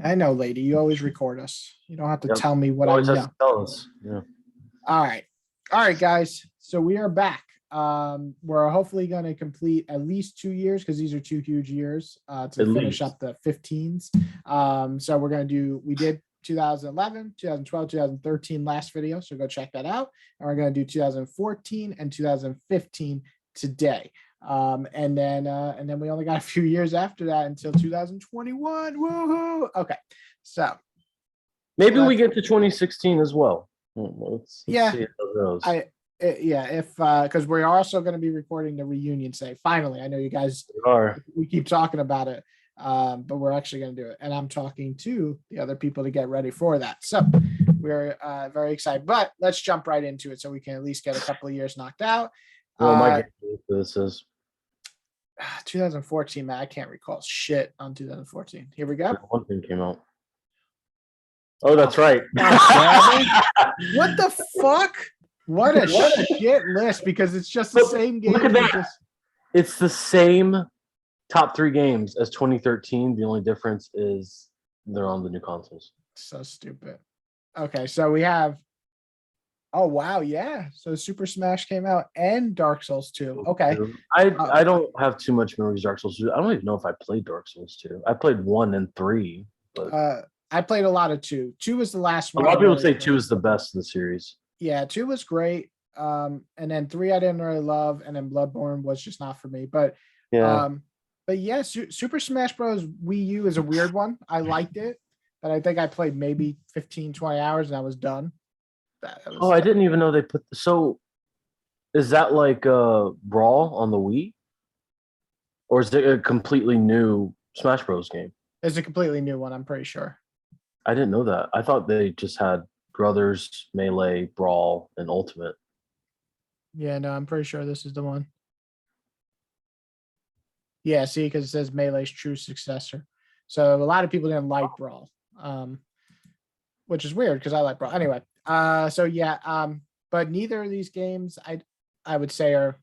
I know, lady. You always record us. You don't have to Yep. tell me what I Always has know. to tell us. Yeah. All right. All right, guys. So we are back. We're hopefully going to complete at least 2 years because these are 2 huge years to At finish least. up the 15s. So we're going to we did 2011, 2012, 2013 last video. So go check that out. And we're going to do 2014 and 2015 today. And then we only got a few years after that until 2021. Woohoo! Okay. So maybe we get to 2016 as well. Let's yeah, see how it goes. If because we're also going to be recording the reunion. Say finally, I know you guys we keep talking about it, but we're actually going to do it, and I'm talking to the other people to get ready for that. So we're very excited. But let's jump right into it so we can at least get a couple of years knocked out. Well, my game this is 2014, man. I can't recall shit on 2014. Here we go. One thing came out. Oh, that's right. What the fuck? What a shit list, because it's just the same game. Look at that. It's the same top 3 games as 2013. The only difference is they're on the new consoles. So stupid. Okay, so we have. Oh wow, yeah. So Super Smash came out and Dark Souls 2. Okay. I don't have too much memories of Dark Souls 2. I don't even know if I played Dark Souls 2. I played 1 and 3, but I played a lot of 2. 2 was the last one. A lot of people say 2 is the best of the series. Yeah, 2 was great. And then 3 I didn't really love, and then Bloodborne was just not for me. But yeah. Super Smash Bros. Wii U is a weird one. I liked it, but I think I played maybe 15, 20 hours and I was done. I didn't even know they put. So, is that like Brawl on the Wii, or is it a completely new Smash Bros. Game? It's a completely new one. I'm pretty sure. I didn't know that. I thought they just had Brothers, Melee, Brawl, and Ultimate. Yeah, no, I'm pretty sure this is the one. Yeah, see, because it says Melee's true successor. So a lot of people didn't like Brawl, which is weird because I like Brawl. Anyway, but neither of these games I would say are.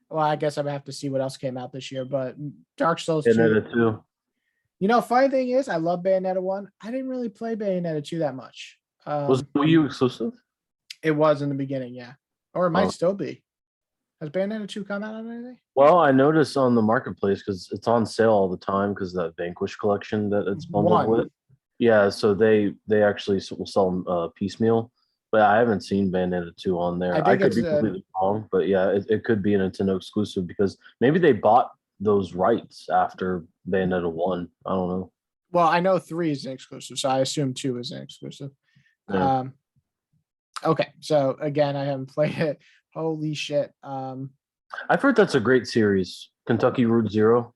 Well, I guess I would have to see what else came out this year. But Dark Souls 2. Bayonetta 2. You know, funny thing is, I love Bayonetta 1. I didn't really play Bayonetta 2 that much. Was it Wii U exclusive? It was in the beginning, yeah. Or it might still be. Has Bayonetta 2 come out on anything? Well, I noticed on the marketplace because it's on sale all the time because that Vanquish collection that it's bundled with. Yeah, so they actually will sell them piecemeal. But I haven't seen Bayonetta 2 on there. I could be completely wrong, but yeah, it could be a Nintendo exclusive because maybe they bought those rights after Bayonetta 1. I don't know. Well, I know 3 is an exclusive, so I assume 2 is an exclusive. Yeah. Okay, so again, I haven't played it. Holy shit. I've heard that's a great series. Kentucky Route Zero.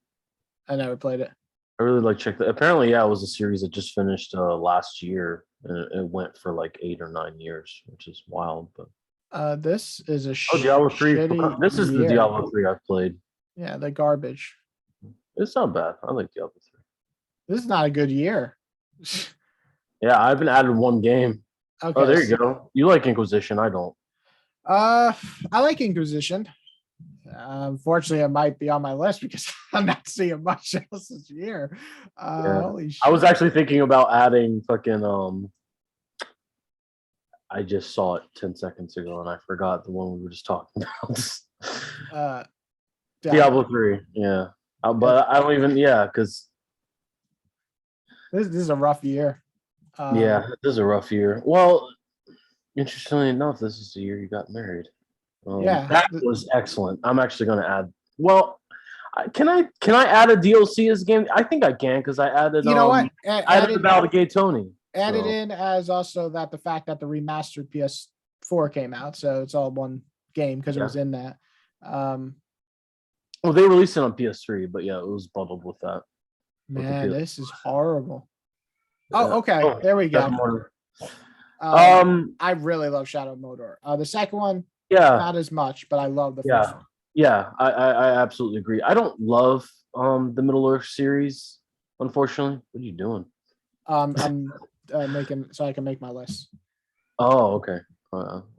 I never played it. I really like check that. Apparently, yeah, it was a series that just finished last year, and it went for like 8 or 9 years, which is wild. But this is a Diablo 3. This is the Diablo 3 I've played. Yeah, the garbage. It's not bad. I like Diablo 3. This is not a good year. Yeah, I haven't added 1 game. Okay, oh, there you go. You like Inquisition. I don't. I like Inquisition. Unfortunately, it might be on my list because I'm not seeing much else this year. Holy shit. I was actually thinking about adding fucking I just saw it 10 seconds ago and I forgot the one we were just talking about. Diablo 3, yeah. But I don't even, because this is a rough year. Yeah, this is a rough year. Well, interestingly enough, this is the year you got married. That was excellent. I'm actually going to add. Well, can I add a DLC as a game? I think I can because I added. You know what? I added about Gay Tony. Added in as also the fact that the remastered PS4 came out, so it's all one game because it was in that. Well, they released it on PS3, but yeah, it was bundled with that. Man, this is horrible. Oh, okay. There we go. I really love Shadow of Mordor. The second one, not as much, but I love the first one. Yeah, I absolutely agree. I don't love the Middle Earth series, unfortunately. What are you doing? I'm making so I can make my list. Oh, okay.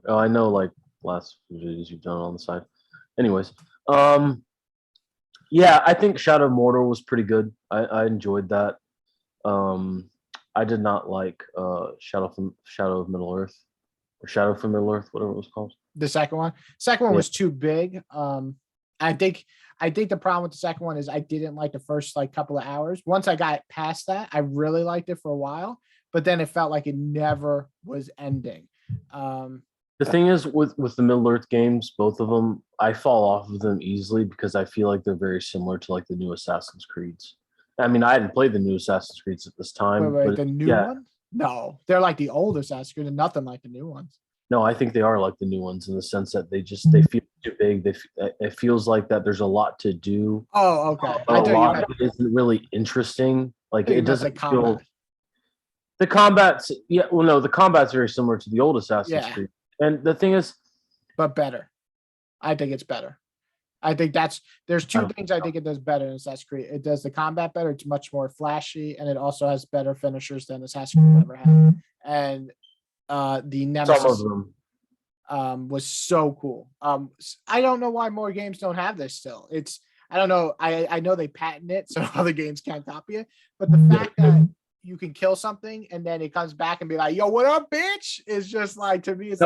I know, like last videos you've done on the side. Anyways, yeah, I think Shadow of Mordor was pretty good. I enjoyed that. I did not like Shadow of Middle Earth or Shadow from Middle Earth, whatever it was called. The second one. Second one Yeah. was too big. I think the problem with the second one is I didn't like the first like couple of hours. Once I got past that, I really liked it for a while, but then it felt like it never was ending. The thing is with the Middle Earth games, both of them, I fall off of them easily because I feel like they're very similar to like the new Assassin's Creeds. I mean, I hadn't played the new Assassin's Creeds at this time, Wait, but the new one? No, they're like the old Assassin's Creed and nothing like the new ones. no, I think they are like the new ones in the sense that they feel too big. It feels like that there's a lot to do. Oh, okay. A lot of it isn't really interesting. Like it doesn't feel. The combat's the combat's very similar to the old Assassin's Creed. And the thing is, but better. I think it's better. I think there's two things I think it does better in Assassin's Creed. It does the combat better. It's much more flashy, and it also has better finishers than Assassin's Creed ever had. And the Nemesis was so cool. I don't know why more games don't have this still. I don't know. I know they patent it, so other games can't copy it. But the fact that you can kill something and then it comes back and be like, "Yo, what up, bitch?" is just like, to me, it's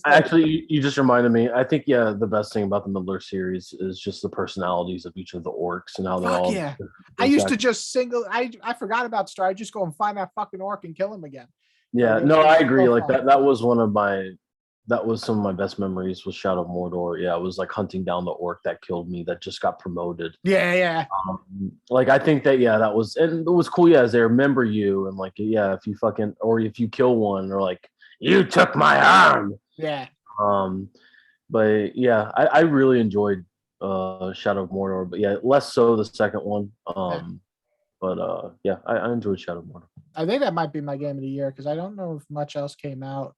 actually, you just reminded me. I think the best thing about the Middle-earth series is just the personalities of each of the orcs and how they're all. Yeah, I used to just I forgot about Star. I just go and find that fucking orc and kill him again. Yeah, no, I agree. Like that was some of my best memories with Shadow of Mordor. Yeah, it was like hunting down the orc that killed me that just got promoted. Yeah. Like I think that that was, and it was cool. Yeah, as they remember you and like if you or if you kill one, or like you took my arm. Yeah. But yeah, I really enjoyed Shadow of Mordor, but yeah, less so the second one. But yeah, I enjoyed Shadow of Mordor. I think that might be my game of the year because I don't know if much else came out.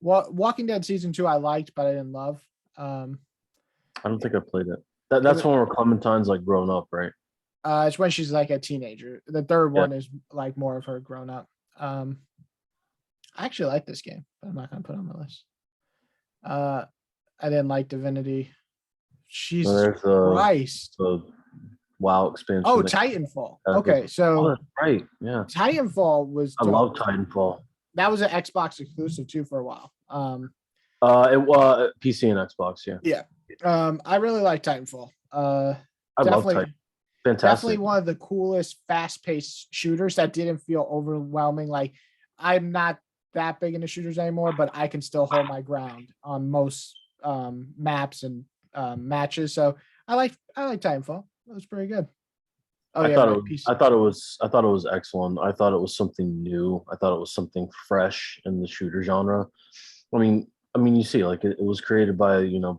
Walking Dead season 2 I liked, but I didn't love. I don't think I played it. That's one where Clementine's like grown up, right? It's when she's like a teenager. The third one is like more of her grown up. I actually like this game, but I'm not gonna put it on my list. I didn't like Divinity. Jesus Christ. The WoW expansion. Oh, Titanfall. Okay, so that's right. Yeah. Titanfall was I love Titanfall. That was an Xbox exclusive too for a while. It was PC and Xbox, yeah. Yeah. I really like Titanfall. I love Titanfall. Fantastic. Definitely one of the coolest fast-paced shooters that didn't feel overwhelming. Like, I'm not that big into shooters anymore, but I can still hold my ground on most maps and matches. So I like Titanfall. It was pretty good. I thought it was excellent. I thought it was something new. I thought it was something fresh in the shooter genre. I mean, you see, like it was created by the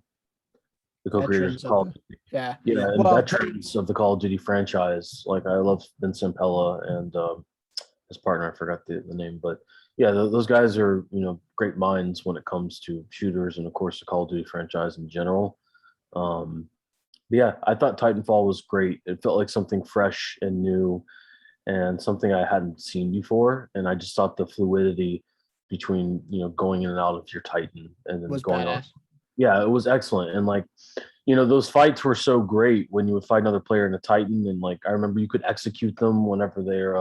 co-creators of Call of Duty. And veterans of the Call of Duty franchise. Like I love Vincent Pella and his partner. I forgot the name, but yeah, those guys are great minds when it comes to shooters and of course the Call of Duty franchise in general. Yeah, I thought Titanfall was great. It felt like something fresh and new and something I hadn't seen before. And I just thought the fluidity between, going in and out of your Titan and then going on. Yeah, it was excellent. And like, those fights were so great when you would fight another player in a Titan. And like, I remember you could execute them whenever their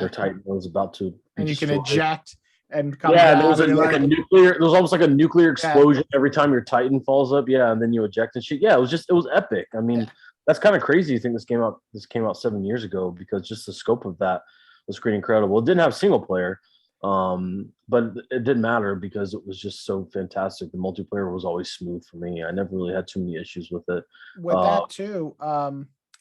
Titan was about to be destroyed. You can eject. And come there was a nuclear. There was almost like a nuclear explosion every time your Titan falls up. Yeah, and then you eject and shit. Yeah, it was epic. I mean, that's kind of crazy. You think this came out 7 years ago because just the scope of that was pretty incredible. It didn't have single player, but it didn't matter because it was just so fantastic. The multiplayer was always smooth for me. I never really had too many issues with it. With that too,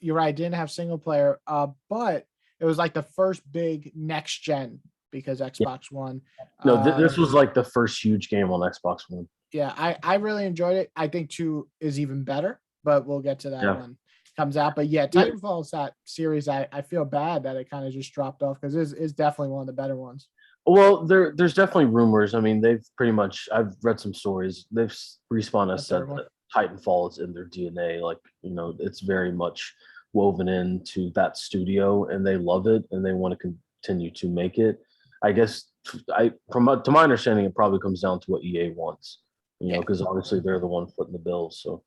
you're right. Didn't have single player, but it was like the first big next gen. Because Xbox One. No, this was like the first huge game on Xbox One. Yeah, I really enjoyed it. I think 2 is even better, but we'll get to that when it comes out. But yeah, Titanfall is that series. I feel bad that it kind of just dropped off because it's definitely one of the better ones. Well, there's definitely rumors. I mean, I've read some stories. Respawn has said that Titanfall is in their DNA. Like, it's very much woven into that studio and they love it and they want to continue to make it. I guess to my understanding, it probably comes down to what EA wants, because obviously they're the one footing the bill. So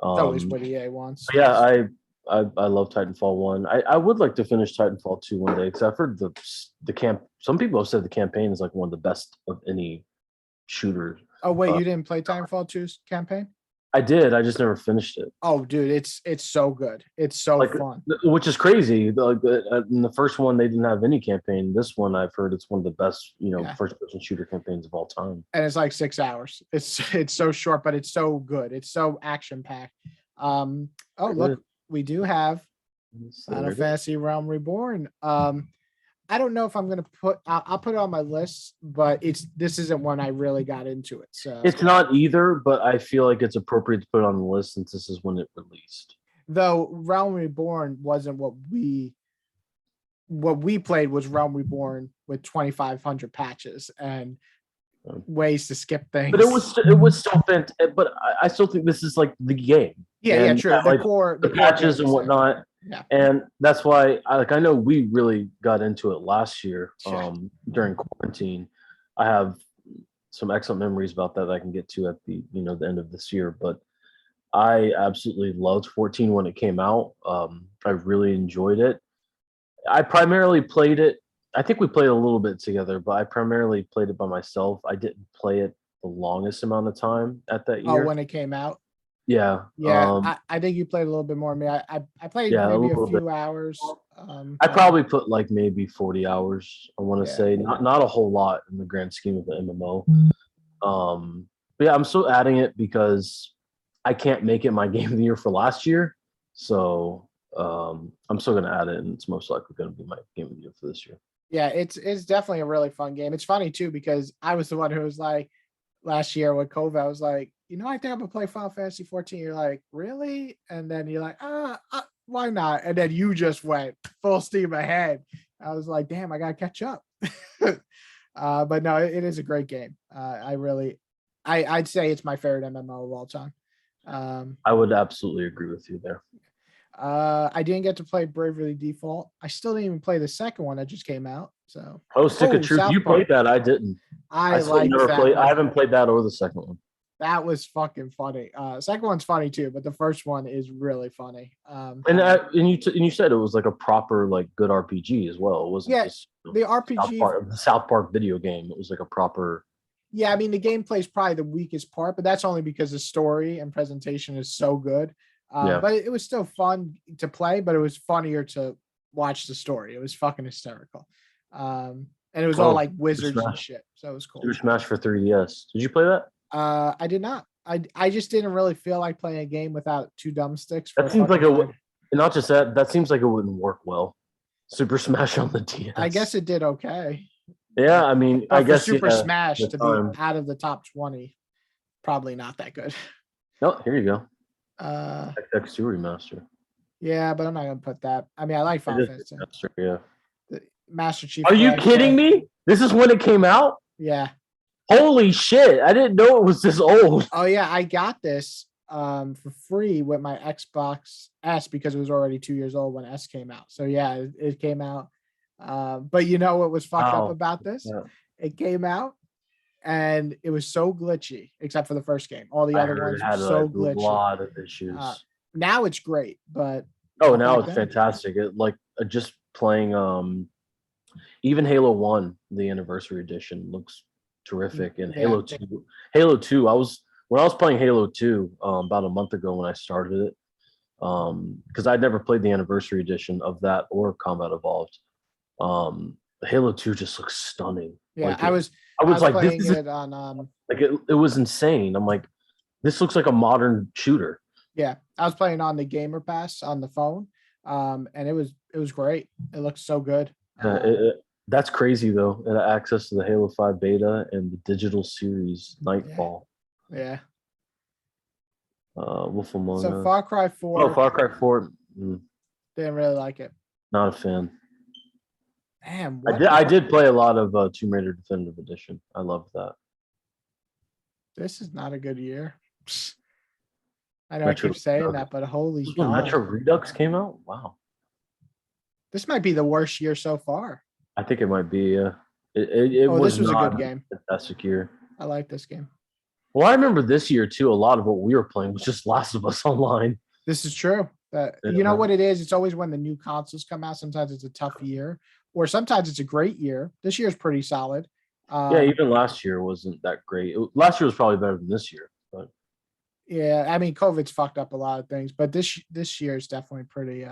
always what EA wants. Yeah, I love Titanfall 1. I would like to finish Titanfall 2 one day because I've heard the camp. Some people have said the campaign is like one of the best of any shooter. Oh wait, Uh, you didn't play Titanfall 2's campaign? I did. I just never finished it. Oh, dude, it's so good. It's so Like, fun. which is crazy. Like in the first one, they didn't have any campaign. This one, I've heard it's one of the best, Yeah. first-person shooter campaigns of all time. And it's like 6 hours. It's so short, but it's so good. It's so action packed. Oh look, we do have Final Fantasy Realm Reborn. I don't know if I'm gonna I'll put it on my list, but this isn't one I really got into it. So It's not either, but I feel like it's appropriate to put it on the list since this is when it released. though Realm Reborn wasn't what we played was Realm Reborn with 2,500 patches and ways to skip things. But it was still fantastic. But I still think this is like the game. Yeah, true. Like, the patches and whatnot. Yeah. And that's why I know we really got into it last year during quarantine. I have some excellent memories about that I can get to at the the end of this year. But I absolutely loved 14 when it came out. I really enjoyed it. I primarily played it. I think we played a little bit together, but I primarily played it by myself. I didn't play it the longest amount of time at that year. Oh, when it came out? Yeah. I think you played a little bit more than me. I played maybe a few hours. I probably put like maybe 40 hours, I want to say. Not a whole lot in the grand scheme of the MMO. But yeah, I'm still adding it because I can't make it my game of the year for last year. So I'm still gonna add it, and it's most likely gonna be my game of the year for this year. Yeah, it's definitely a really fun game. It's funny too because I was the one who was like last year with COVID, I was like, I think I'm gonna play Final Fantasy 14. You're like, really? And then you're like, why not? And then you just went full steam ahead. I was like, damn, I gotta catch up. But no, it is a great game. I'd say it's my favorite MMO of all time. I would absolutely agree with you there. I didn't get to play Bravely Default. I still didn't even play the second one that just came out. So Stick of Truth. You played that. I didn't. I like that. I haven't played that or the second one. That was fucking funny. Second one's funny too, but the first one is really funny. And you said it was like a proper like good RPG as well. It wasn't just the RPG the South Park video game. It was like a proper. Yeah, I mean the gameplay is probably the weakest part, but that's only because the story and presentation is so good. But it was still fun to play, but it was funnier to watch the story. It was fucking hysterical. And it was all like wizards and shit. So it was cool. Super Smash for 3DS. Did you play that? I did not. I just didn't really feel like playing a game without two thumbsticks. That seems like not just that. That seems like it wouldn't work well. Super Smash on the DS. I guess it did okay. Yeah, I mean, I guess Super Smash to be out of the top 20, probably not that good. No, here you go. X2 remaster. Yeah, but I'm not gonna put that. I mean, I like Final Fantasy. Yeah. Master Chief. Are you kidding me? This is when it came out? Yeah. Holy shit. I didn't know it was this old. Oh yeah, I got this for free with my Xbox S because it was already 2 years old when S came out. So yeah, it came out. But you know what was fucked up about this? Yeah. It came out and it was so glitchy, except for the first game. All the other ones were so glitchy. A lot of issues. Now it's great, but now it's fantastic. It like just playing even Halo 1, the anniversary edition, looks terrific. And Halo 2. When I was playing Halo 2 about a month ago when I started it, because I'd never played the anniversary edition of that or Combat Evolved. Halo 2 just looks stunning. Yeah, like I was like, playing this it on like it was insane. I'm like, this looks like a modern shooter. Yeah, I was playing on the Gamer Pass on the phone, and it was great. It looks so good. That's crazy though. And access to the Halo 5 beta and the digital series Nightfall. Yeah. Wolf Among Us. So Far Cry 4. Oh, Far Cry 4. Didn't really like it. Not a fan. Damn. I did play a lot of Tomb Raider Definitive Edition. I loved that. This is not a good year. I know I keep saying that, but holy God. Metro Redux came out? Wow. This might be the worst year so far. I think it might be. It was a good game. Fantastic year. I like this game. Well, I remember this year too. A lot of what we were playing was just Last of Us Online. This is true. But you know what it is? It's always when the new consoles come out. Sometimes it's a tough year, or sometimes it's a great year. This year is pretty solid. Yeah, even last year wasn't that great. Last year was probably better than this year, but yeah, I mean, COVID's fucked up a lot of things, but this year is definitely pretty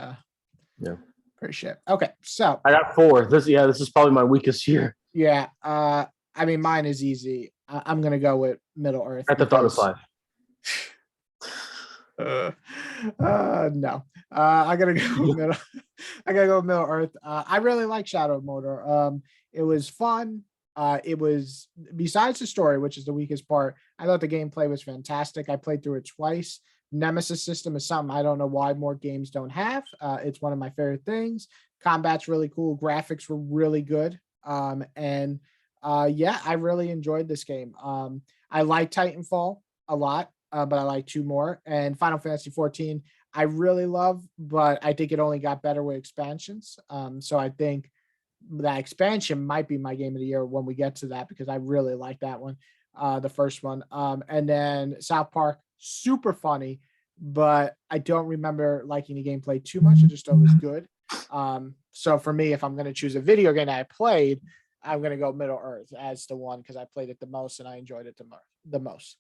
pretty shit. Okay, so I got 4. This is probably my weakest year. yeah, I mean, mine is easy. I'm gonna go with Middle Earth. At the thought of 5. No. I gotta go with Middle. I gotta go with Middle Earth. I really like Shadow of Mordor. It was fun. It was, besides the story, which is the weakest part, I thought the gameplay was fantastic. I played through it twice. Nemesis system is something I don't know why more games don't have. It's one of my favorite things. Combat's really cool. Graphics were really good. And yeah, I really enjoyed this game. I like Titanfall a lot, but I like 2 more. And Final Fantasy 14, I really love, but I think it only got better with expansions. So I think that expansion might be my game of the year when we get to that, because I really like that one, the first one. And then South Park, super funny, but I don't remember liking the gameplay too much. I just thought it was good. So for me, if I'm going to choose a video game that I played, I'm going to go Middle Earth as the one, because I played it the most and I enjoyed it the most.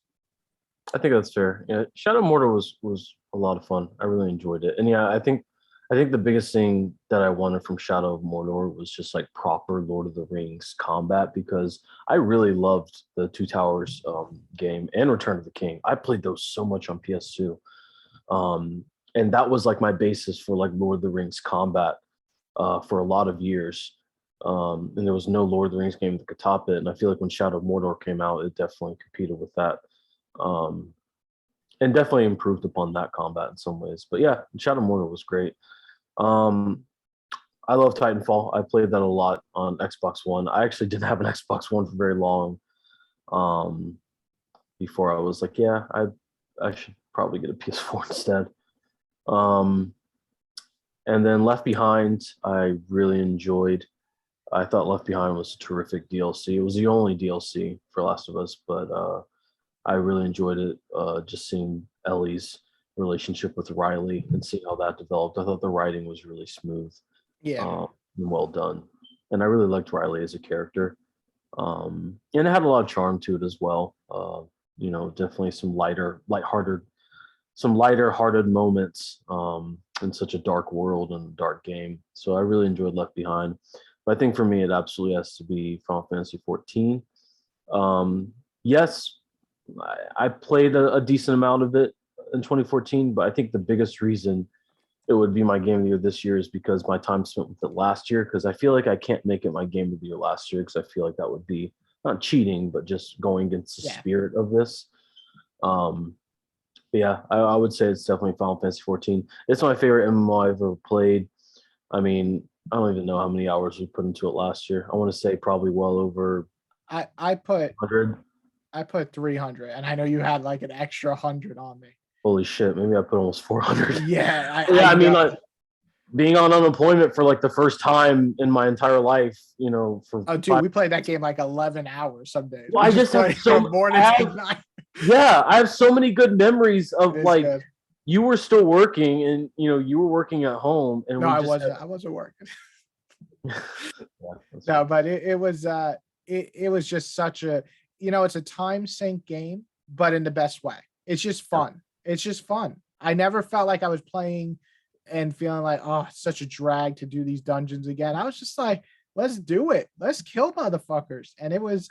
I think that's fair. Yeah, Shadow of Mordor was a lot of fun. I really enjoyed it, and yeah, I think the biggest thing that I wanted from Shadow of Mordor was just like proper Lord of the Rings combat, because I really loved the Two Towers game and Return of the King. I played those so much on PS2, and that was like my basis for like Lord of the Rings combat for a lot of years. And there was no Lord of the Rings game that could top it. And I feel like when Shadow of Mordor came out, it definitely competed with that. And definitely improved upon that combat in some ways. But yeah, Shadow of Mordor was great. I love Titanfall. I played that a lot on Xbox One. I actually didn't have an Xbox One for very long. Before I was like, yeah, I should probably get a PS4 instead. And then Left Behind, I really enjoyed. I thought Left Behind was a terrific DLC. It was the only DLC for Last of Us, but I really enjoyed it. Just seeing Ellie's relationship with Riley and seeing how that developed. I thought the writing was really smooth, and well done. And I really liked Riley as a character. And it had a lot of charm to it as well. Definitely some lighter-hearted moments in such a dark world and dark game. So I really enjoyed Left Behind. But I think for me, it absolutely has to be Final Fantasy 14. Yes, I played a decent amount of it in 2014, but I think the biggest reason it would be my game of the year this year is because my time spent with it last year, because I feel like I can't make it my game of the year last year, because I feel like that would be not cheating, but just going against the spirit of this. Yeah, I would say it's definitely Final Fantasy 14. It's my favorite MMO I've ever played. I mean, I don't even know how many hours we put into it last year. I want to say probably well over I put 100. I put 300, and I know you had like an extra 100 on me. Holy shit, maybe I put almost 400. Yeah. I mean, like, being on unemployment for like the first time in my entire life, we played that game like 11 hours some days. Well, I just have so morning to night. Yeah, I have so many good memories of like good. You were still working, and you were working at home, and no, I wasn't working. No, but it was just such a it's a time sink game, but in the best way. It's just fun. It's just fun. I never felt like I was playing and feeling like, oh, it's such a drag to do these dungeons again. I was just like, let's do it. Let's kill motherfuckers. And it was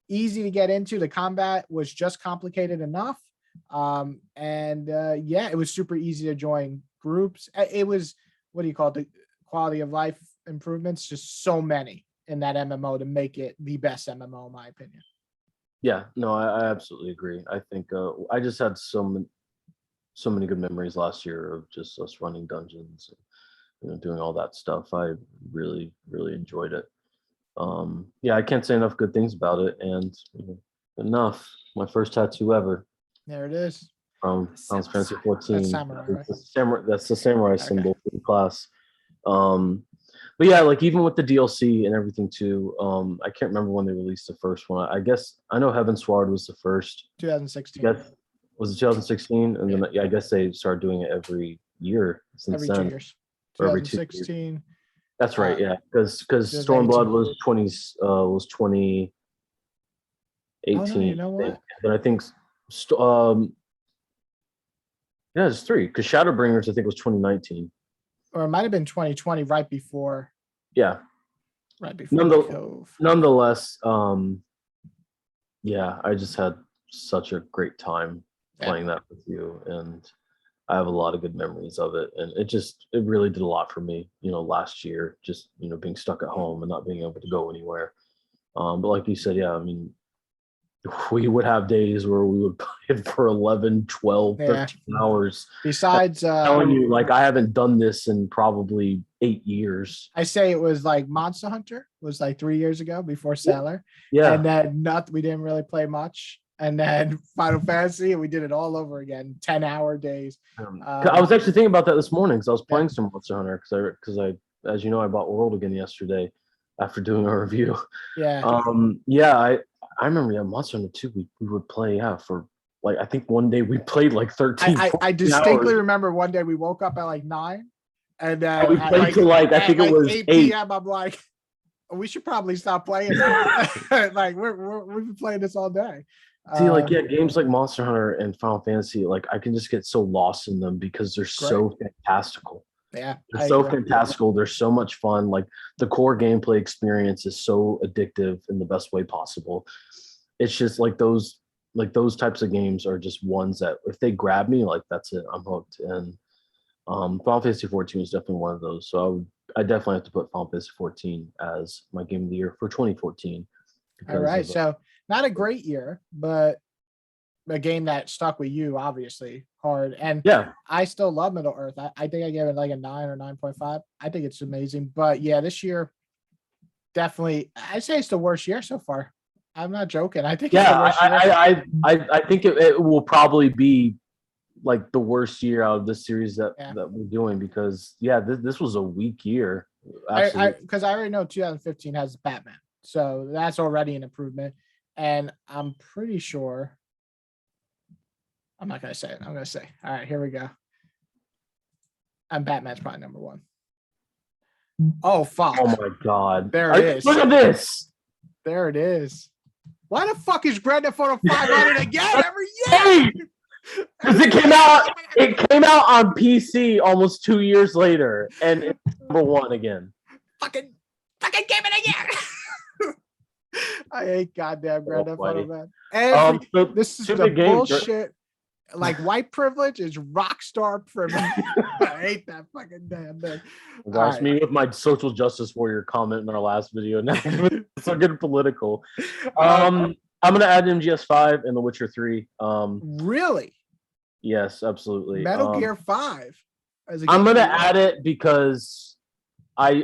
easy to get into. The combat was just complicated enough. It was super easy to join groups. It was, what do you call it? The quality of life improvements, just so many in that MMO to make it the best MMO, in my opinion. Yeah, no, I absolutely agree. I think I just had so many good memories last year of just us running dungeons and doing all that stuff. I really, really enjoyed it. I can't say enough good things about it. And enough. My first tattoo ever. There it is. From Final Fantasy 14. That's samurai, right? That's the samurai symbol for the class. But yeah, like even with the DLC and everything too, I can't remember when they released the first one. I guess I know Heavensward was the first. 2016. Was it 2016? And then I guess they started doing it every year since every then. 2 years. Or every 2 years. 2016. That's right, yeah. Because 2018. Stormblood was 2018. Oh no, you know I think. what? Then I think yeah, it's 3. Because Shadowbringers I think was 2019. Or it might have been 2020, right before Yeah. the Cove. Nonetheless, yeah, I just had such a great time playing that with you, and I have a lot of good memories of it, and it really did a lot for me, last year, just, being stuck at home and not being able to go anywhere. But like you said, yeah, I mean, we would have days where we would play it for 11, 12, 13 hours. Besides, telling you, like, I haven't done this in probably 8 years. I say it was like Monster Hunter was like 3 years ago before Sailor. Yeah. And then we didn't really play much. And then Final Fantasy, we did it all over again, 10-hour days. I was actually thinking about that this morning because I was playing some Monster Hunter because I, as you know, I bought World again yesterday after doing a review. Yeah. I remember Monster Hunter 2 we would play for like, I think one day we played like 13 I distinctly hours. remember one day we woke up at like 9 and then we played till like, I think it was 8 p.m. I'm like, we should probably stop playing. Like we've been playing this all day. See, games like Monster Hunter and Final Fantasy, like I can just get so lost in them because they're so fantastical. Yeah, they're so fantastical. They're so much fun. Like the core gameplay experience is so addictive in the best way possible. It's just like those types of games are just ones that if they grab me, like that's it, I'm hooked. And Final Fantasy 14 is definitely one of those. So I definitely have to put Final Fantasy 14 as my game of the year for 2014. All right, so not a great year, but a game that stuck with you, obviously, hard. And I still love Middle Earth. I think I gave it like a 9 or 9.5. I think it's amazing. But yeah, this year, definitely, I'd say it's the worst year so far. I'm not joking. I think it's the worst year. I think it will probably be like the worst year out of this series that we're doing because, this was a weak year. Because I already know 2015 has Batman. So that's already an improvement. And I'm pretty sure. I'm not going to say it. I'm going to say, all right, here we go. And Batman's probably number 1. Oh, fuck. Oh, my God. There it is. Look at this. There it is. Why the fuck is Grand Theft Auto 500 again every year? Because it came out on PC almost 2 years later, and it's number 1 again. Fucking give it again. I hate goddamn Grand Theft Auto, man. This is the bullshit. Like white privilege is rock star privilege. I hate that fucking damn thing. Gosh, me with my social justice warrior comment in our last video. Now it's so good political. I'm gonna add MGS5 and The Witcher 3. Really? Yes, absolutely. Metal Gear 5. I'm gonna add it because I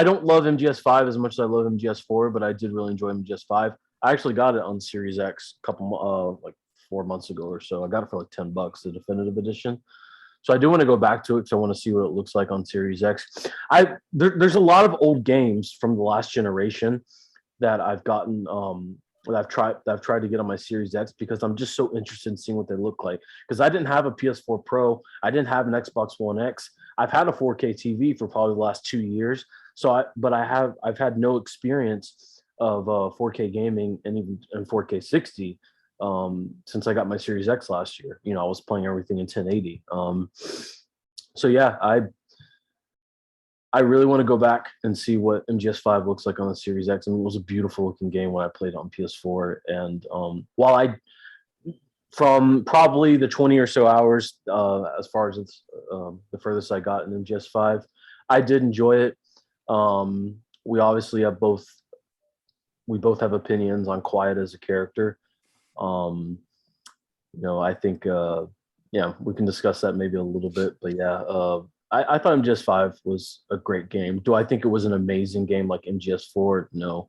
don't love MGS5 as much as I love MGS4, but I did really enjoy MGS5. I actually got it on Series X a couple like 4 months ago or so. I got it for like $10, the definitive edition. So I do want to go back to it because I want to see what it looks like on Series X. There's a lot of old games from the last generation that I've gotten that I've tried to get on my Series X because I'm just so interested in seeing what they look like. Because I didn't have a PS4 Pro, I didn't have an Xbox One X. I've had a 4K TV for probably the last 2 years. I've had no experience of 4K gaming and even in 4K 60 since I got my Series X last year. I was playing everything in 1080. So yeah, I really want to go back and see what MGS5 looks like on the Series X. I mean, it was a beautiful looking game when I played it on PS4. And while from probably the 20 or so hours, as far as the furthest I got in MGS5, I did enjoy it. We obviously we both have opinions on Quiet as a character. I think, we can discuss that maybe a little bit, but I thought MGS5 was a great game. Do I think it was an amazing game like MGS4? No.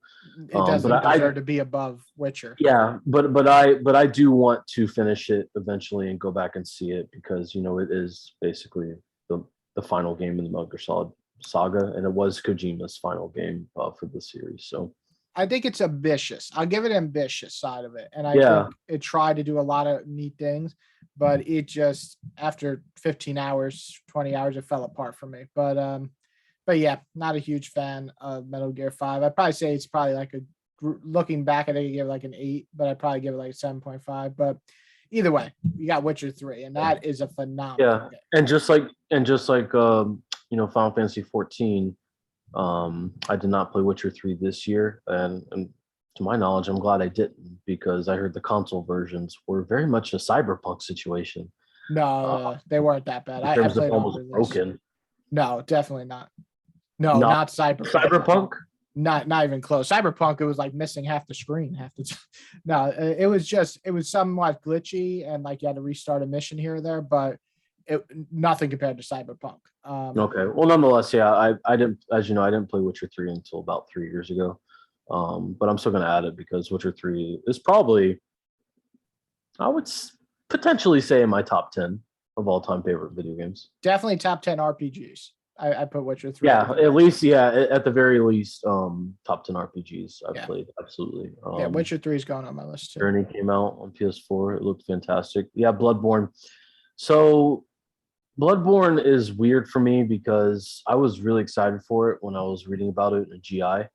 It doesn't deserve to be above Witcher. Yeah, but I do want to finish it eventually and go back and see it because, it is basically the final game in the Metal Gear Solid saga, and it was Kojima's final game for the series. So I think it's ambitious. I'll give it ambitious side of it. And I Yeah. think it tried to do a lot of neat things, but it just after 15 hours, 20 hours, it fell apart for me. But yeah, not a huge fan of Metal Gear 5. I'd probably say it's probably like looking back, I think I give it like an 8, but I'd probably give it like a 7.5. But either way, you got Witcher 3, and that is a phenomenal game. And just like Final Fantasy 14. I did not play Witcher 3 this year, and to my knowledge, I'm glad I didn't, because I heard the console versions were very much a cyberpunk situation. No, they weren't that bad. In I terms played of on almost release. broken. No, definitely not. No, not Cyberpunk. Cyberpunk? Not even close. Cyberpunk, it was like missing half the screen, no, it was somewhat glitchy, and like you had to restart a mission here or there, but nothing compared to Cyberpunk. Okay. Well, nonetheless, yeah, I didn't, as you know, I didn't play Witcher 3 until about 3 years ago. But I'm still gonna add it because Witcher 3 is probably, I would potentially say, in my top 10 of all time favorite video games. Definitely top 10 RPGs. I put Witcher 3. Yeah, at least, at the very least, top 10 RPGs I've played. Absolutely. Witcher 3 is going on my list too. Journey came out on PS4. It looked fantastic. Yeah, Bloodborne. So Bloodborne is weird for me because I was really excited for it when I was reading about it in a GI.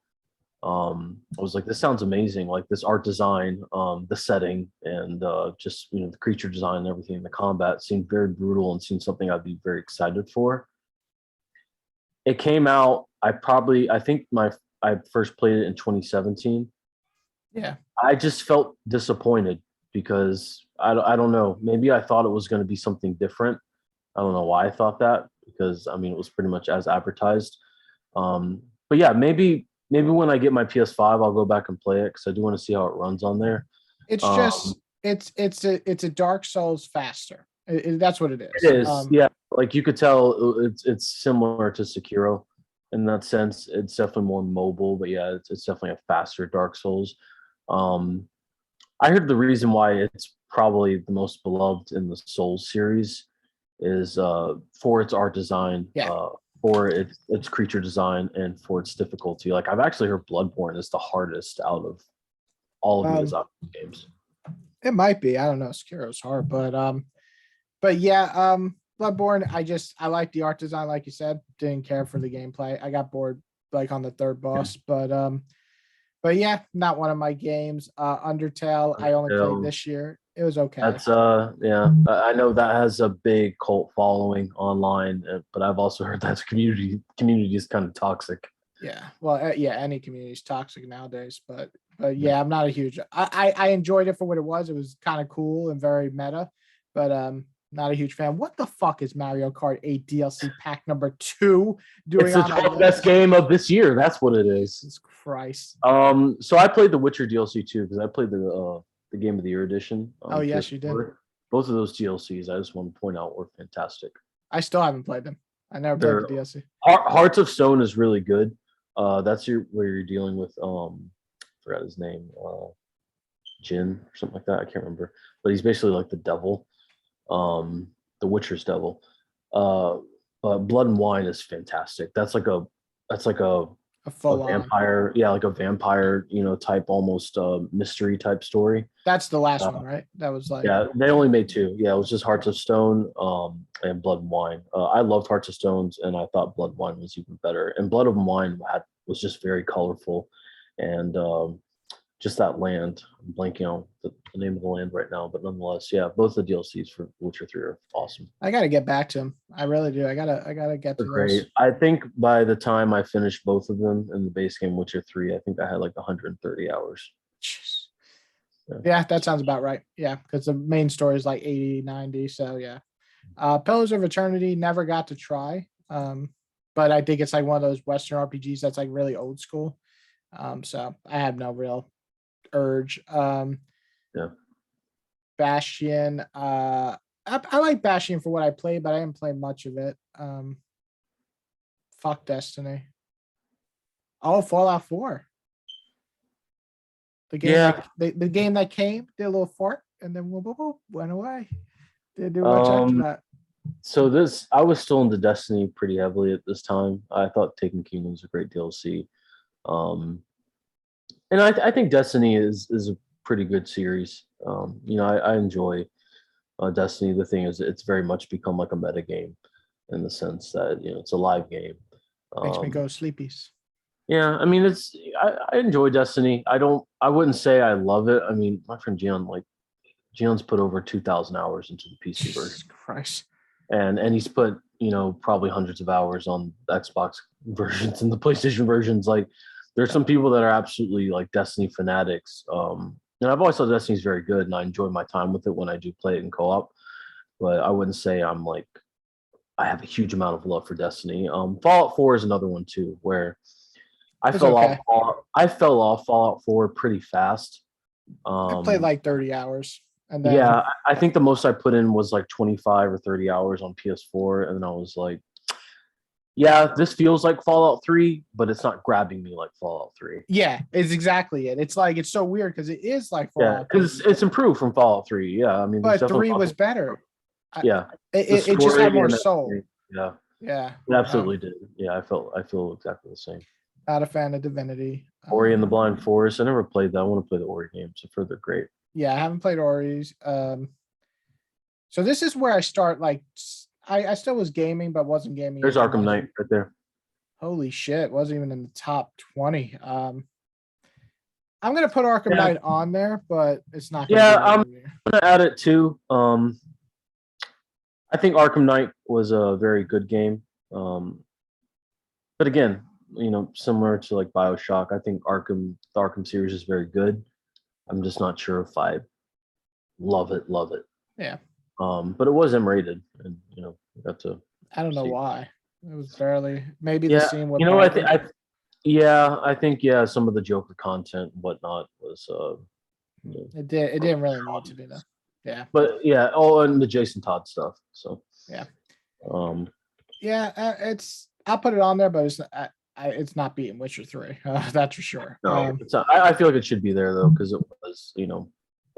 I was like, this sounds amazing. Like this art design, the setting, and just the creature design and everything. The combat seemed very brutal and seemed something I'd be very excited for. It came out. I think I first played it in 2017. Yeah. I just felt disappointed because I don't know. Maybe I thought it was going to be something different. I don't know why I thought that, because I mean it was pretty much as advertised. But yeah, maybe when I get my PS5, I'll go back and play it because I do want to see how it runs on there. It's just it's a Dark Souls faster. That's what it is. It is, yeah. Like you could tell, it's similar to Sekiro in that sense. It's definitely more mobile, but yeah, it's definitely a faster Dark Souls. I heard the reason why it's probably the most beloved in the Souls series is for its art design, for its creature design, and for its difficulty. Like I've actually heard Bloodborne is the hardest out of all of these games. It might be. I don't know. Sekiro's hard, but yeah, Bloodborne. I like the art design, like you said. Didn't care for the gameplay. I got bored like on the third boss, but yeah, not one of my games. Undertale, I only played this year. It was okay. That's I know that has a big cult following online, but I've also heard that community is kind of toxic. Yeah, well, any community is toxic nowadays, but yeah, I'm not a huge. I enjoyed it for what it was. It was kind of cool and very meta, but not a huge fan. What the fuck is Mario Kart 8 DLC pack number 2 doing? It's the best game of this year. That's what it is. Jesus Christ. So I played the Witcher DLC too because I played the Game of the Year edition. Oh yes, you did. Both of those DLCs, I just want to point out, were fantastic. I still haven't played them. I never played the DLC. Hearts of Stone is really good. That's where you're dealing with forgot his name, Jin or something like that. I can't remember, but he's basically like the devil, the Witcher's devil. But Blood and Wine is fantastic. That's like a full vampire, like a vampire, type, almost mystery type story. That's the last one, right? That was like, yeah, they only made 2. Yeah, it was just Hearts of Stone and Blood and Wine. I loved Hearts of Stones, and I thought Blood and Wine was even better. And Blood and Wine was just very colorful, and just that land. I'm blanking on the name of the land right now, but nonetheless, yeah, both the DLCs for Witcher 3 are awesome. I gotta get back to them. I really do. I gotta get to great. Those. I think by the time I finished both of them in the base game Witcher 3, I think I had like 130 hours. Yeah, that sounds about right. Yeah, because the main story is like 80, 90. So yeah. Pillars of Eternity never got to try. But I think it's like one of those Western RPGs that's like really old school. So I have no real urge. Bastion. I like Bastion for what I played, but I didn't play much of it. Fuck Destiny. Oh, Fallout 4. The game, the game that came, did a little fart, and then went away. Didn't do much after that. So I was still into Destiny pretty heavily at this time. I thought Taken Kingdom was a great DLC. And I think Destiny is a pretty good series. I enjoy Destiny. The thing is, it's very much become like a meta game in the sense that it's a live game. Makes me Um, go sleepies. yeah, I mean, I enjoy Destiny. I wouldn't say I love it. I mean, my friend Gion's put over 2,000 hours into the PC version, Jesus Christ. and he's put probably hundreds of hours on the Xbox versions and the PlayStation versions. Like, there's some people that are absolutely like Destiny fanatics. And I've always thought Destiny's very good, and I enjoy my time with it when I do play it in co-op. But I wouldn't say I have a huge amount of love for Destiny. Fallout 4 is another one too, where I It's fell okay. off. I fell off Fallout 4 pretty fast. I played like 30 hours, and then Yeah, I think the most I put in was like 25 or 30 hours on PS4, and then I was like, yeah, this feels like Fallout 3, but it's not grabbing me like Fallout 3. yeah, it's exactly it. It's like it's so weird because it is like Yeah, Fallout, because it's improved from Fallout 3. Yeah, I mean, there's but definitely three was better. I, yeah, the it just story had more and soul. everything. Yeah, Yeah, it absolutely did. Yeah, I feel exactly the same. not a fan of Divinity. Ori and the Blind Forest. I never played that. I want to play the Ori games. I've heard they're great. Yeah, I haven't played Ori's. So this is where I start. Like, I still was gaming, but wasn't gaming. There's as Arkham much. Knight right there. Holy shit, wasn't even in the top 20. I'm gonna put Arkham Yeah. Knight on there, but it's not. Yeah, Gonna I'm gonna add it too. I think Arkham Knight was a very good game. But again, similar to like BioShock, I think the Arkham series is very good. I'm just not sure if I love it. Yeah. But it was M-rated, and got to. I don't know why. It was barely maybe the Yeah, scene with I think some of the Joker content and whatnot was it didn't really need to be though. Yeah. But yeah, and the Jason Todd stuff. So yeah. Um I'll put it on there, but it's not beating Witcher 3. That's for sure. No, I feel like it should be there though, because it was,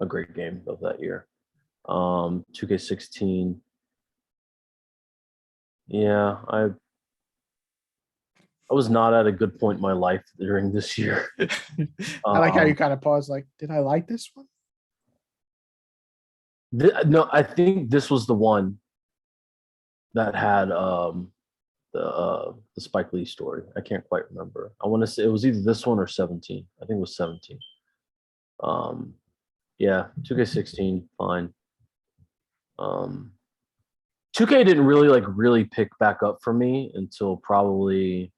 a great game of that year. 2K16. Yeah, I was not at a good point in my life during this year. I like how you kind of pause, like, did I like this one? No, I think this was the one that had the Spike Lee story. I can't quite remember. I want to say it was either this one or 17. I think it was 17. Yeah, 2K16, fine. 2K didn't really pick back up for me until probably,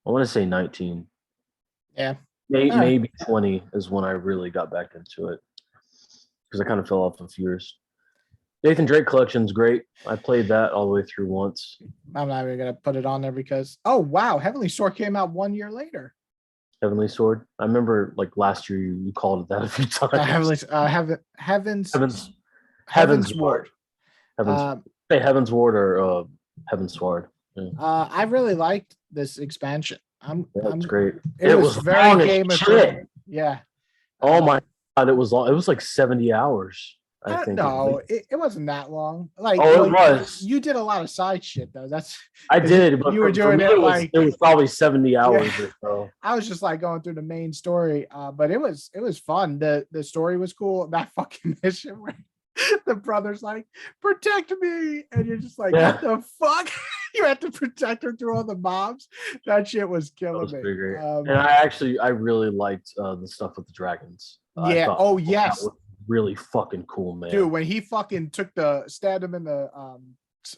I want to say 19. Yeah. Maybe 20 is when I really got back into it, because I kind of fell off a few years. Nathan Drake Collection's great. I played that all the way through once. I'm not even gonna put it on there because wow, Heavenly Sword came out 1 year later. Heavenly Sword. I remember like last year you called it that a few times. Heaven's Ward. Heaven's Ward or Heaven's Sword. Yeah. I really liked this expansion. It's great. It was very Game of Thrones. Yeah. Oh my God, it was long. It was like 70 hours. I think. No, it wasn't that long. Like, it was. You did a lot of side shit though. I did, but you were doing it like it was probably 70 hours or so. I was just like going through the main story, but it was fun. The story was cool. That fucking mission where the brother's like, protect me, and you're just like, what the fuck? You had to protect her through all the mobs. That shit was killing me. And I really liked the stuff with the dragons. Yeah. Oh yes. That was really fucking cool, man. Dude, when he fucking stabbed him in the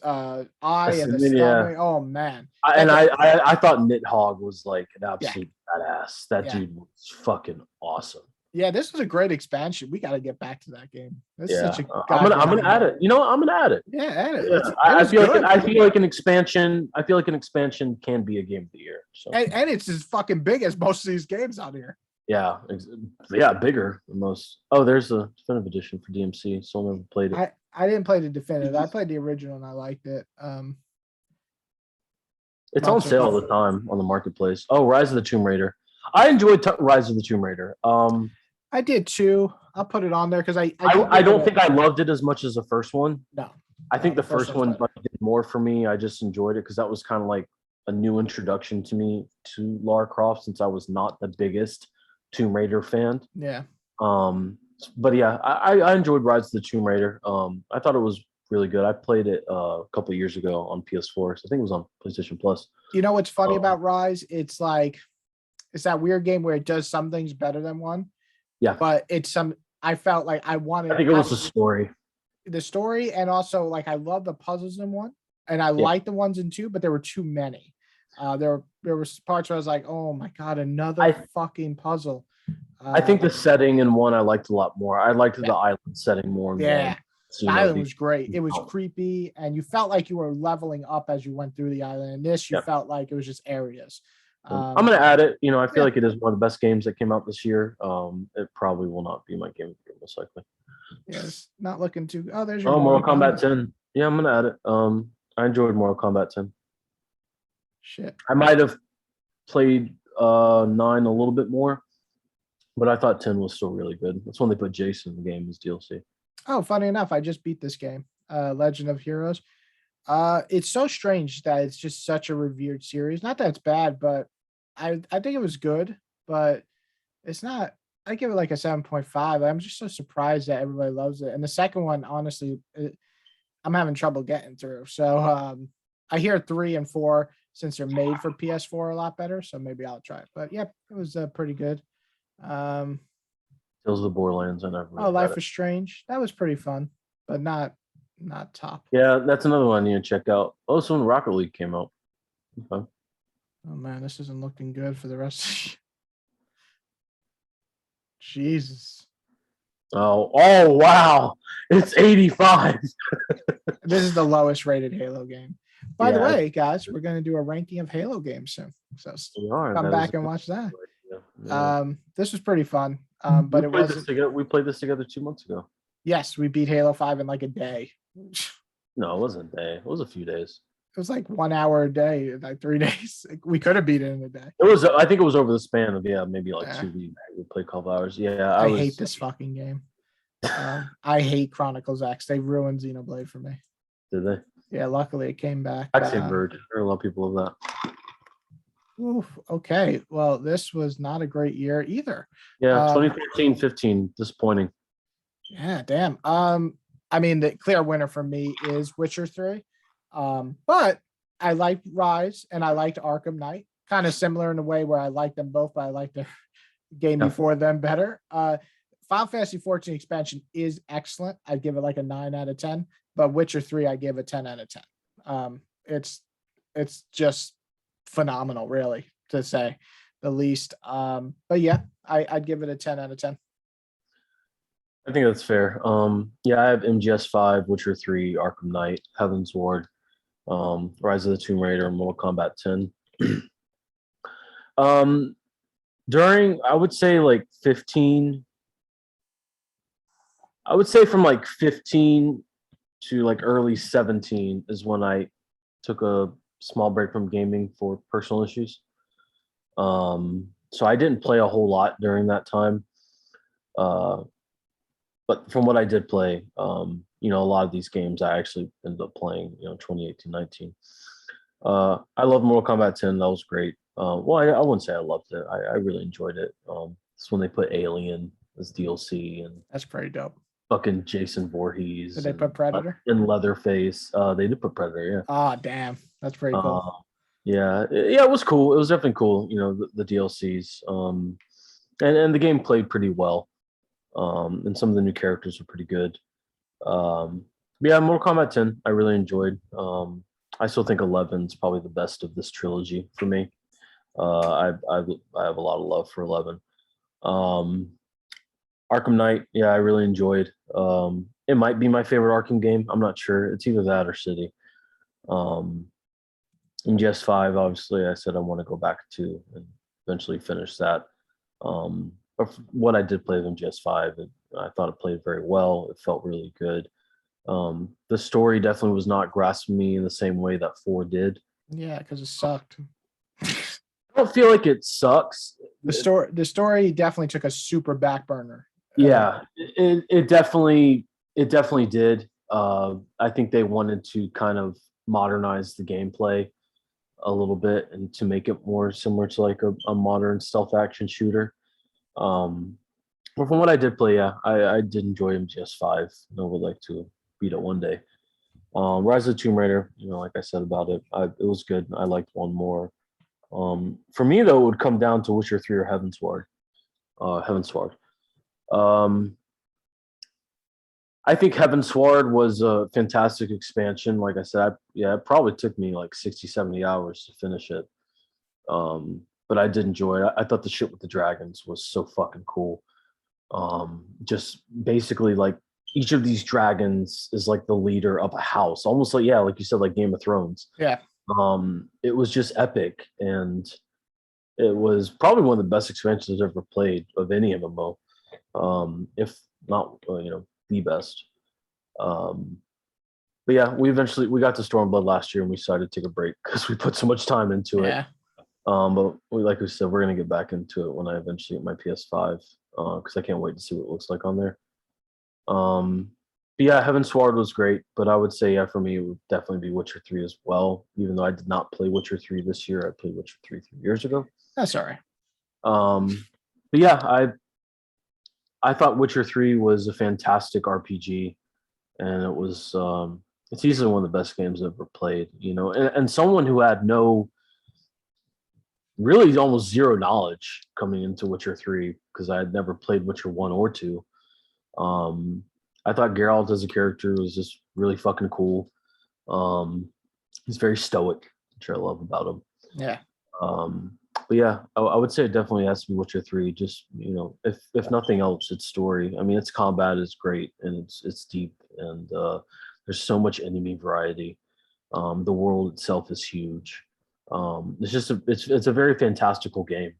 eye and the stomach. Oh man. I thought Nidhogg was like an absolute badass. That dude was fucking awesome. Yeah, this was a great expansion. We got to get back to that game. This is such a I'm gonna add it. I'm gonna add it. Yeah, add it. Yeah. I feel like an expansion. I feel like an expansion can be a game of the year. So. And it's as fucking big as most of these games out here. Yeah, bigger than most. Oh, there's a definitive edition for DMC. So I never played it. I didn't play the definitive. I played the original and I liked it. It's on sale all the time on the marketplace. Oh, Rise of the Tomb Raider. I enjoyed Rise of the Tomb Raider. I did too. I'll put it on there because I don't think I loved it as much as the first one. No, I think the first one did more for me. I just enjoyed it because that was kind of like a new introduction to me to Lara Croft since I was not the biggest Tomb Raider fan. Yeah. But yeah, I enjoyed Rise of the Tomb Raider. I thought it was really good. I played it a couple of years ago on PS4. So I think it was on PlayStation Plus. You know what's funny about Rise? It's like it's that weird game where it does some things better than one. Yeah. But I felt like I wanted. I think it was the story. The story, and also like I love the puzzles in one, and I like the ones in two, but there were too many. There were parts where I was like, oh my god, another fucking puzzle. I think the setting in one I liked a lot more. I liked the island setting more. Yeah. The island was great. It was creepy, and you felt like you were leveling up as you went through the island. And this, you felt like it was just areas. I'm gonna add it. I feel like it is one of the best games that came out this year. It probably will not be my game of the year, most likely. Yes, not looking too. Oh, there's your Mortal Kombat 10. Yeah, I'm gonna add it. I enjoyed Mortal Kombat 10. Shit. I might have played 9 a little bit more, but I thought 10 was still really good. That's when they put Jason in the game as DLC. Oh, funny enough, I just beat this game, Legend of Heroes. It's so strange that it's just such a revered series. Not that it's bad, but I think it was good, but it's not. I give it like a 7.5. I'm just so surprised that everybody loves it. And the second one, honestly, I'm having trouble getting through. So I hear 3 and 4, since they're made for PS4, a lot better. So maybe I'll try it. But yeah, it was pretty good. Tales of the Borderlands, I never. Life is Strange. That was pretty fun, but not top. Yeah, that's another one you check out. Also, when Rocket League came out. Okay. Oh man, this isn't looking good for the rest of you. Jesus. Oh, wow. It's 85. This is the lowest rated Halo game. By the way, guys, we're going to do a ranking of Halo games soon. So come back and watch that. Yeah. This was pretty fun. But we played this together 2 months ago. Yes, we beat Halo 5 in like a day. No, it wasn't a day. It was a few days. It was like 1 hour a day, like 3 days. We could have beat it in a day. It was. I think it was over the span of maybe like 2 weeks. We played a couple hours. Yeah, I hate this fucking game. I hate Chronicles X. They ruined Xenoblade for me. Did they? Yeah, luckily it came back. Bird. There are a lot of people of that. Oof, okay. Well, this was not a great year either. Yeah, 2014-15, disappointing. Yeah, damn. I mean, the clear winner for me is Witcher 3. But I liked Rise and I liked Arkham Knight. Kind of similar in a way where I like them both, but I like the game before them better. Final Fantasy 14 expansion is excellent. I'd give it like a 9 out of 10. But Witcher 3, I give a 10 out of 10. It's just phenomenal, really, to say the least. But yeah, I'd give it a 10 out of 10. I think that's fair. Yeah, I have MGS 5, Witcher 3, Arkham Knight, Heaven's Ward, Rise of the Tomb Raider, and Mortal Kombat 10. During, I would say like 15. I would say from like 15 to like early 17 is when I took a small break from gaming for personal issues. So I didn't play a whole lot during that time. But from what I did play, a lot of these games I actually ended up playing, 2018, 19. I love Mortal Kombat 10. That was great. Well, I wouldn't say I loved it. I really enjoyed it. It's when they put Alien as DLC, and that's pretty dope. Fucking Jason Voorhees. Did they put Predator? And Leatherface. They did put Predator, yeah. Oh, damn. That's pretty cool. Yeah, it was cool. It was definitely cool, the DLCs. And the game played pretty well. And some of the new characters were pretty good. But yeah, Mortal Kombat 10, I really enjoyed. I still think 11 is probably the best of this trilogy for me. I have a lot of love for 11. Arkham Knight, yeah, I really enjoyed. It might be my favorite Arkham game. I'm not sure. It's either that or City. MGS 5, obviously, I said I want to go back to and eventually finish that. But what I did play of MGS 5, I thought it played very well. It felt really good. The story definitely was not grasping me in the same way that 4 did. Yeah, because it sucked. I don't feel like it sucks. The story definitely took a super back burner. Yeah, it definitely did. I think they wanted to kind of modernize the gameplay. a little bit and to make it more similar to like a modern stealth action shooter. But from what I did play, yeah, I did enjoy MGS5. I would like to beat it one day. Rise of the Tomb Raider, like I said about it, it was good. I liked one more. For me though, it would come down to Witcher 3 or Heavensward. Heavensward. I think Heavensward was a fantastic expansion. Like I said, it probably took me like 60, 70 hours to finish it. But I did enjoy it. I thought the shit with the dragons was so fucking cool. Just basically like each of these dragons is like the leader of a house, almost like, like you said, like Game of Thrones. Yeah. It was just epic, and it was probably one of the best expansions I've ever played of any MMO, if not the best. But yeah, we got to Stormblood last year, and we decided to take a break because we put so much time into it. But like we said, we're gonna get back into it when I eventually get my PS5, because I can't wait to see what it looks like on there. But yeah, Heavensward was great, but I would say for me it would definitely be Witcher 3 as well. Even though I did not play Witcher 3 this year, I played Witcher 3 years ago. That's all right. But yeah, I thought Witcher 3 was a fantastic RPG, and it was it's easily one of the best games I've ever played. And someone who had really almost zero knowledge coming into Witcher 3, because I had never played Witcher 1 or 2. I thought Geralt as a character was just really fucking cool. He's very stoic, which I love about him. Yeah. But yeah, I would say it definitely has to be Witcher 3. Just if nothing else, its story. I mean, its combat is great, and it's deep, and there's so much enemy variety. The world itself is huge. It's just it's a very fantastical game.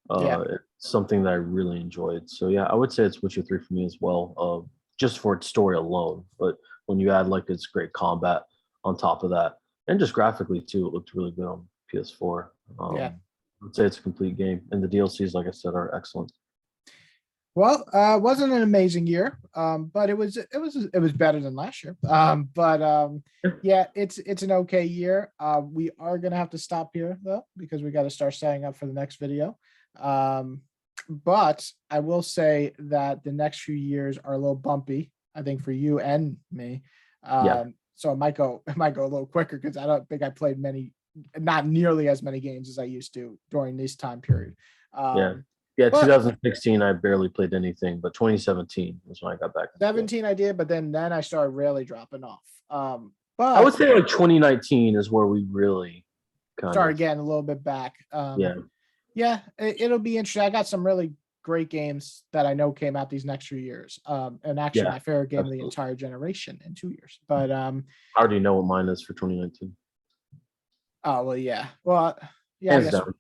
It's something that I really enjoyed. So yeah, I would say it's Witcher 3 for me as well. Just for its story alone, but when you add like its great combat on top of that, and just graphically too, it looked really good on PS4. I would say it's a complete game, and the DLCs, like I said, are excellent. Well, wasn't an amazing year, but it was better than last year. Yeah, it's an okay year. We are gonna have to stop here though, because we got to start setting up for the next video. But I will say that the next few years are a little bumpy, I think, for you and me. So it might go a little quicker, because I don't think I played not nearly as many games as I used to during this time period. 2016 I barely played anything, but 2017 was when I got back. 17 I did, but then I started really dropping off. But I would say like 2019 is where we really started getting a little bit back. It'll be interesting. I got some really great games that I know came out these next few years. And actually my favorite game of the entire generation in 2 years. But I already know what mine is for 2019. Oh well, yeah. Well, yeah. Hands down.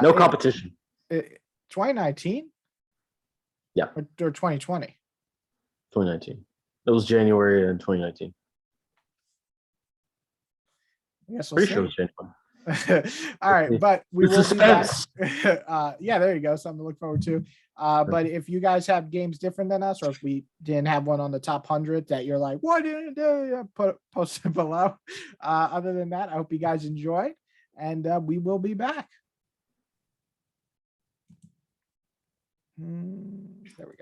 No competition. 2019? Yeah. Or 2020? 2019. It was January in 2019. Yes, pretty sure it was January. All right, but we will be back. Yeah, there you go. Something to look forward to. But if you guys have games different than us, or if we didn't have one on the top 100 that you're like, why didn't you do it? Post it below. Other than that, I hope you guys enjoyed, and we will be back. There we go.